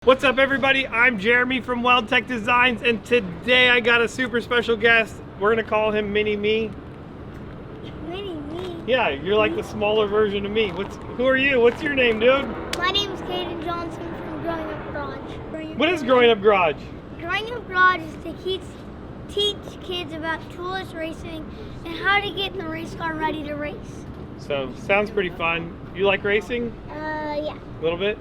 What's up, everybody? I'm Jeremy from WeldTec Designs, and today I got a super special guest. We're gonna call him Mini Me. Mini Me? Yeah, you're like the smaller version of me. Who are you? What's your name, dude? My name is Caden Johnson from Growing Up Garage. What is Growing Up Garage? Growing Up Garage is to teach kids about toolless racing and how to get in the race car ready to race. So, sounds pretty fun. You like racing? Yeah. A little bit?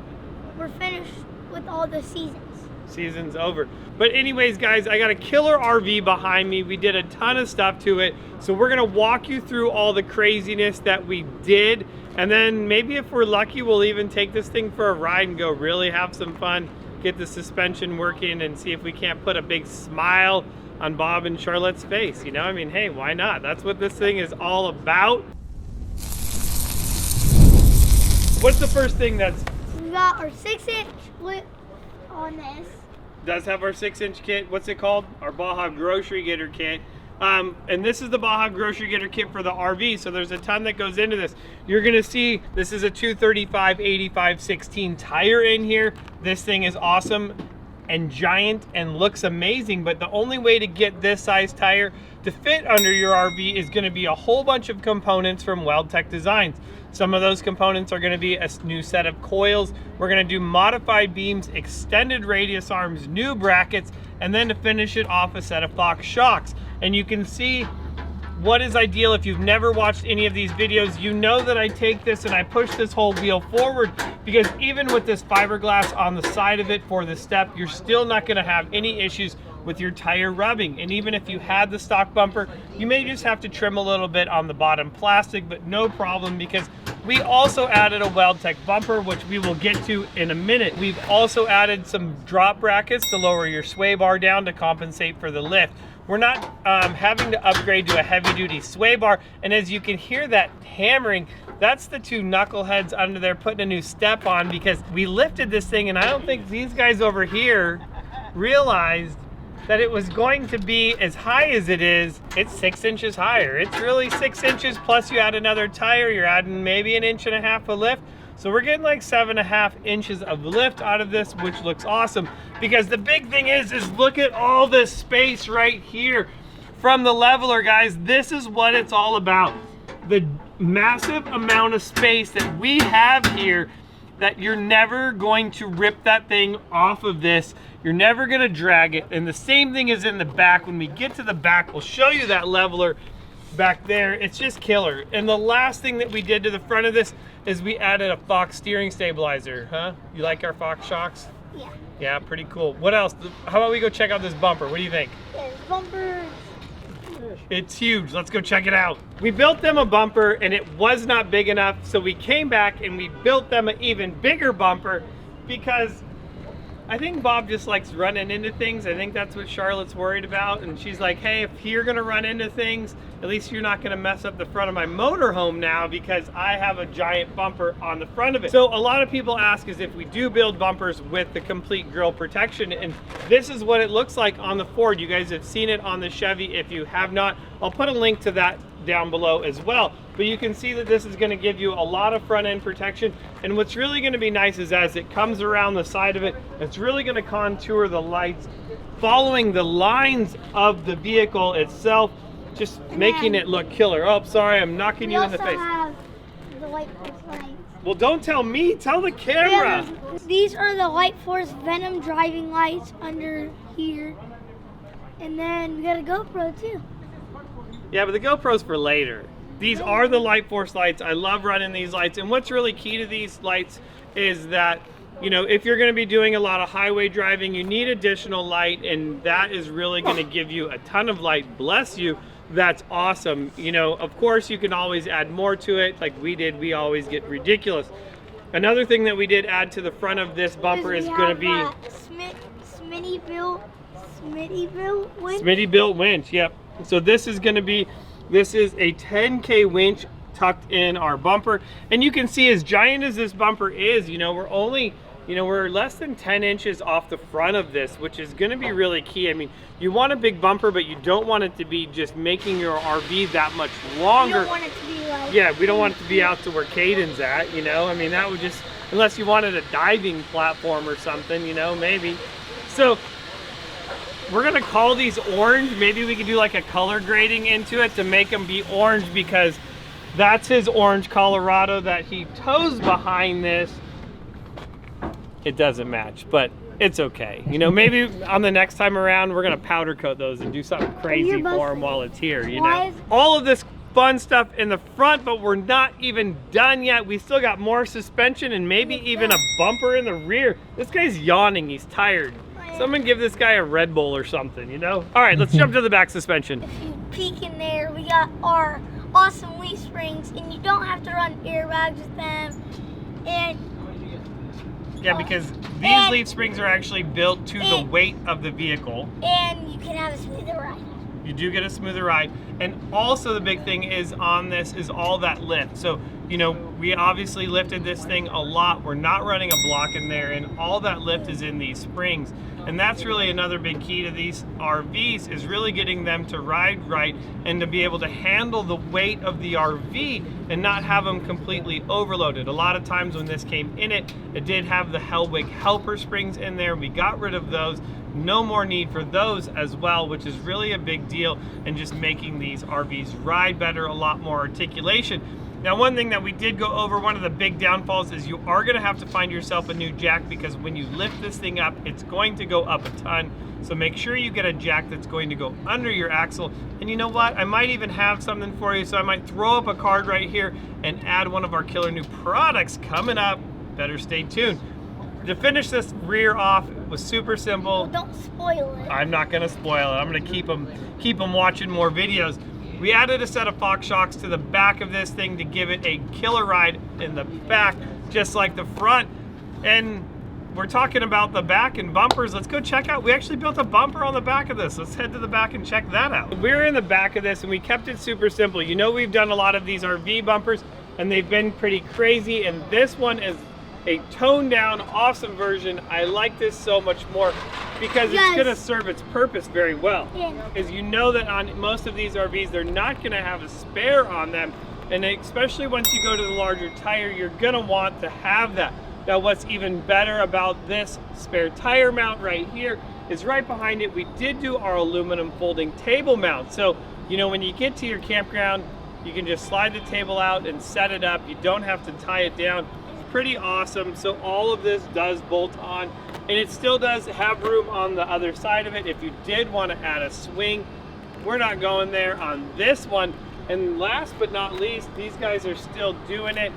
We're finished with all the seasons. Season's over. But anyways, guys, I got a killer RV behind me. We did a ton of stuff to it. So we're gonna walk you through all the craziness that we did. And then maybe if we're lucky, we'll even take this thing for a ride and go really have some fun, get the suspension working, and see if we can't put a big smile on Bob and Charlotte's face. You know, I mean, hey, why not? That's what this thing is all about. What's the first thing that's... We got our 6-inch lip on this. Does have our 6-inch kit. What's it called? Our Baja Grocery Kit. And this is the Baja Grocery Kit for the RV, so there's a ton that goes into this. You're gonna see this is a 235/85/16 tire in here. This thing is awesome and giant and looks amazing, but the only way to get this size tire to fit under your RV is gonna be a whole bunch of components from WeldTec Designs. Some of those components are gonna be a new set of coils. We're gonna do modified beams, extended radius arms, new brackets, and then to finish it off, a set of Fox shocks. And you can see what is ideal. If you've never watched any of these videos, you know that I take this and I push this whole wheel forward, because even with this fiberglass on the side of it for the step, you're still not gonna have any issues with your tire rubbing. And even if you had the stock bumper, you may just have to trim a little bit on the bottom plastic, but no problem, because we also added a WeldTec bumper, which we will get to in a minute. We've also added some drop brackets to lower your sway bar down to compensate for the lift. We're not having to upgrade to a heavy duty sway bar. And as you can hear that hammering, that's the two knuckleheads under there putting a new step on, because we lifted this thing and I don't think these guys over here realized that it was going to be as high as it is. It's 6 inches higher. It's really 6 inches, plus you add another tire, you're adding maybe 1.5 inches of lift. So we're getting like 7.5 inches of lift out of this, which looks awesome. Because the big thing is look at all this space right here. From the leveler, guys, this is what it's all about. The massive amount of space that we have here, that you're never going to rip that thing off of this. You're never gonna drag it. And the same thing is in the back. When we get to the back, we'll show you that leveler back there. It's just killer. And the last thing that we did to the front of this is we added a Fox steering stabilizer, huh? You like our Fox shocks? Yeah. Yeah, pretty cool. What else? How about we go check out this bumper? What do you think? This bumper. It's huge. Let's go check it out. We built them a bumper and it was not big enough, so we came back and we built them an even bigger bumper, because I think Bob just likes running into things. I think that's what Charlotte's worried about, and she's like, hey, if you're gonna run into things, at least you're not gonna mess up the front of my motorhome now, because I have a giant bumper on the front of it. So a lot of people ask is if we do build bumpers with the complete grille protection, and this is what it looks like on the Ford. You guys have seen it on the Chevy. If you have not, I'll put a link to that down below as well. But you can see that this is going to give you a lot of front end protection. And what's really going to be nice is as it comes around the side of it, it's really going to contour the lights following the lines of the vehicle itself, just making it look killer. Oh, sorry, I'm knocking you in the face. We also have the Light Force lights. Well, don't tell me, tell the camera. These are the Light Force Venom driving lights under here. And then we got a GoPro too. Yeah, but the GoPro's for later. These are the Light Force lights. I love running these lights. And what's really key to these lights is that, you know, if you're going to be doing a lot of highway driving, you need additional light, and that is really going to give you a ton of light. Bless you. That's awesome. You know, of course, you can always add more to it. Like we did, we always get ridiculous. Another thing that we did add to the front of this bumper is going to be Smittybuilt winch. Smittybuilt winch, yep. So this is a 10K winch tucked in our bumper. And you can see, as giant as this bumper is, you know, we're less than 10 inches off the front of this, which is going to be really key. I mean, you want a big bumper, but you don't want it to be just making your RV that much longer. We don't want it to be like... Yeah, we don't want it to be out to where Caden's at, you know? I mean, that would just unless you wanted a diving platform or something, you know, maybe. So we're gonna call these orange. Maybe we could do like a color grading into it to make them be orange, because that's his orange Colorado that he tows behind this. It doesn't match, but it's okay. You know, maybe on the next time around, we're gonna powder coat those and do something crazy for him while it's here, you know? All of this fun stuff in the front, but we're not even done yet. We still got more suspension and maybe even a bumper in the rear. This guy's yawning, he's tired. Someone give this guy a Red Bull or something, you know? All right, let's jump to the back suspension. If you peek in there, we got our awesome leaf springs, and you don't have to run airbags with them. And yeah, because these leaf springs are actually built to the weight of the vehicle. And you can have a smoother ride. You do get a smoother ride. And also the big thing is on this is all that lift. So, you know, we obviously lifted this thing a lot. We're not running a block in there, and all that lift is in these springs. And that's really another big key to these RVs, is really getting them to ride right and to be able to handle the weight of the RV and not have them completely overloaded. A lot of times when this came in it did have the Hellwig helper springs in there. We got rid of those. No more need for those as well, which is really a big deal, and just making these RVs ride better, a lot more articulation. Now, one thing that we did go over, one of the big downfalls, is you are gonna have to find yourself a new jack, because when you lift this thing up, it's going to go up a ton. So make sure you get a jack that's going to go under your axle. And you know what? I might even have something for you, so I might throw up a card right here and add one of our killer new products coming up. Better stay tuned. To finish this rear off, it was super simple. Well, don't spoil it. I'm not gonna spoil it. I'm gonna keep them watching more videos. We added a set of Fox shocks to the back of this thing to give it a killer ride in the back, just like the front. And we're talking about the back and bumpers. Let's go check out. We actually built a bumper on the back of this. Let's head to the back and check that out. We're in the back of this, and we kept it super simple. You know, we've done a lot of these RV bumpers, and they've been pretty crazy, and this one is a toned down, awesome version. I like this so much more because it's gonna serve its purpose very well. Because you know that on most of these RVs, they're not gonna have a spare on them. And especially once you go to the larger tire, you're gonna want to have that. Now, what's even better about this spare tire mount right here is right behind it, we did do our aluminum folding table mount. So, you know, when you get to your campground, you can just slide the table out and set it up. You don't have to tie it down. Pretty awesome. So all of this does bolt on, and it still does have room on the other side of it if you did want to add a swing. We're not going there on this one. And last but not least, these guys are still doing it.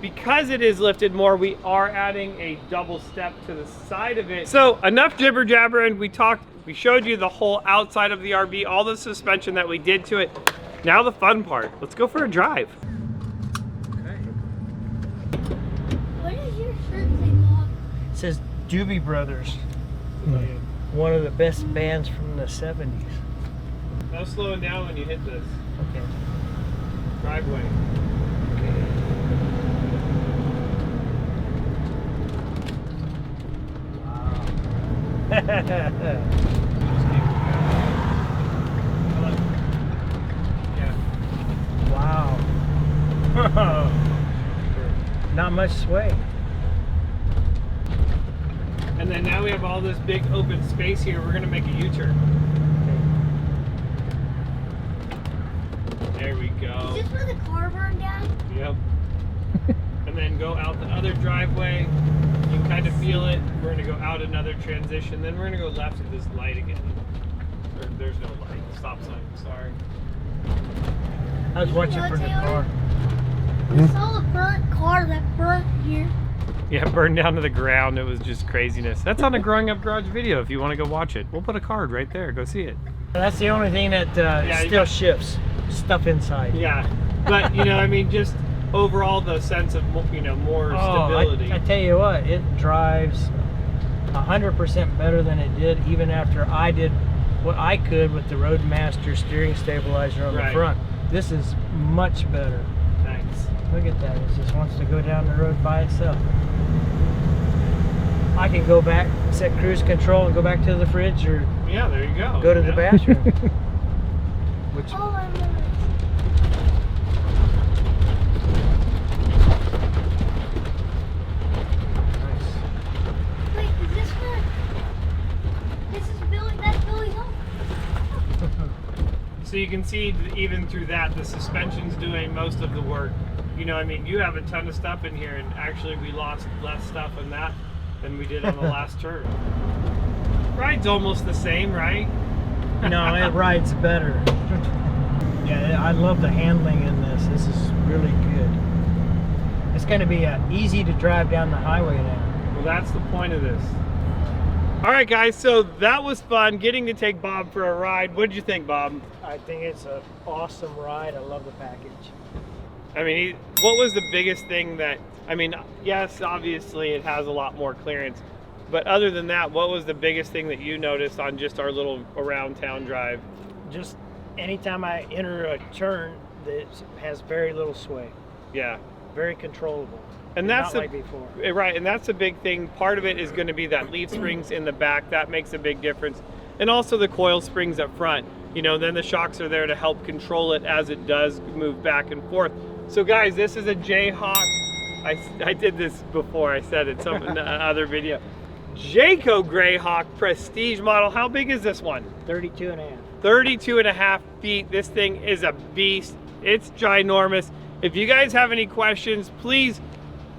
Because it is lifted more, we are adding a double step to the side of it. So enough jibber jabbering. We showed you the whole outside of the RV, all the suspension that we did to it. Now the fun part. Let's go for a drive. It says Doobie Brothers, one of the best bands from the 70s. No slowing down when you hit this Okay. driveway. Wow. Not much sway. And then now we have all this big open space here. We're gonna make a U-turn. There we go. Is this where the car burned down? Yep. And then go out the other driveway. You can kind of feel it. We're gonna go out another transition. Then we're gonna go left at this light again. There's no light. Stop sign. Sorry. I was watching for the car. We saw a burnt car that burnt here. Yeah, burned down to the ground. It was just craziness. That's on a Growing Up Garage video if you want to go watch it. We'll put a card right there. Go see it. That's the only thing that still ships. Stuff inside. Yeah, but you know, I mean, just overall the sense of, you know, more stability. I tell you what, it drives 100% better than it did even after I did what I could with the Roadmaster steering stabilizer on the front. This is much better. Thanks. Look at that. It just wants to go down the road by itself. I can go back, set cruise control, and go back to the fridge, or yeah, there you go. Go to the bathroom. Which Oh, I remember. So you can see even through that, the suspension's doing most of the work. You know, I mean, you have a ton of stuff in here, and actually we lost less stuff in that than we did on the last turn. Ride's almost the same, right? No, it rides better. Yeah, I love the handling in this. This is really good. It's going to be easy to drive down the highway now. Well, that's the point of this. All right, guys, so that was fun getting to take Bob for a ride. What did you think, Bob? I think it's an awesome ride. I love the package. I mean, what was the biggest thing that, I mean, yes, obviously it has a lot more clearance, but other than that, what was the biggest thing that you noticed on just our little around town drive? Just anytime I enter a turn, it has very little sway. Yeah. Very controllable. And that's not like before. Right, and that's a big thing. Part of it is going to be that leaf springs in the back. That makes a big difference. And also the coil springs up front. You know, then the shocks are there to help control it as it does move back and forth. So guys, this is a Jayhawk. I did this before. I said it in another video. Jayco Greyhawk Prestige model. How big is this one? 32 and a half. 32 and a half feet. This thing is a beast. It's ginormous. If you guys have any questions, please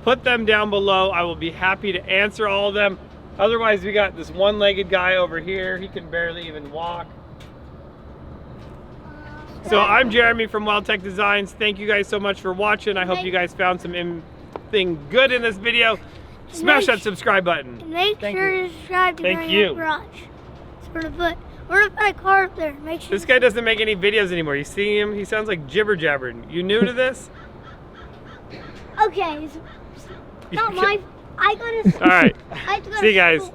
put them down below. I will be happy to answer all of them. Otherwise, we got this one-legged guy over here. He can barely even walk. So I'm Jeremy from WeldTec Designs. Thank you guys so much for watching. I hope you guys found something good in this video. Smash that subscribe button. Make sure to subscribe to the garage. We're gonna put a car up there. Make sure. This guy doesn't make any videos anymore. You see him? He sounds like jibber jabbering. You new to this? Okay. Not my. I gotta. All right. See you guys.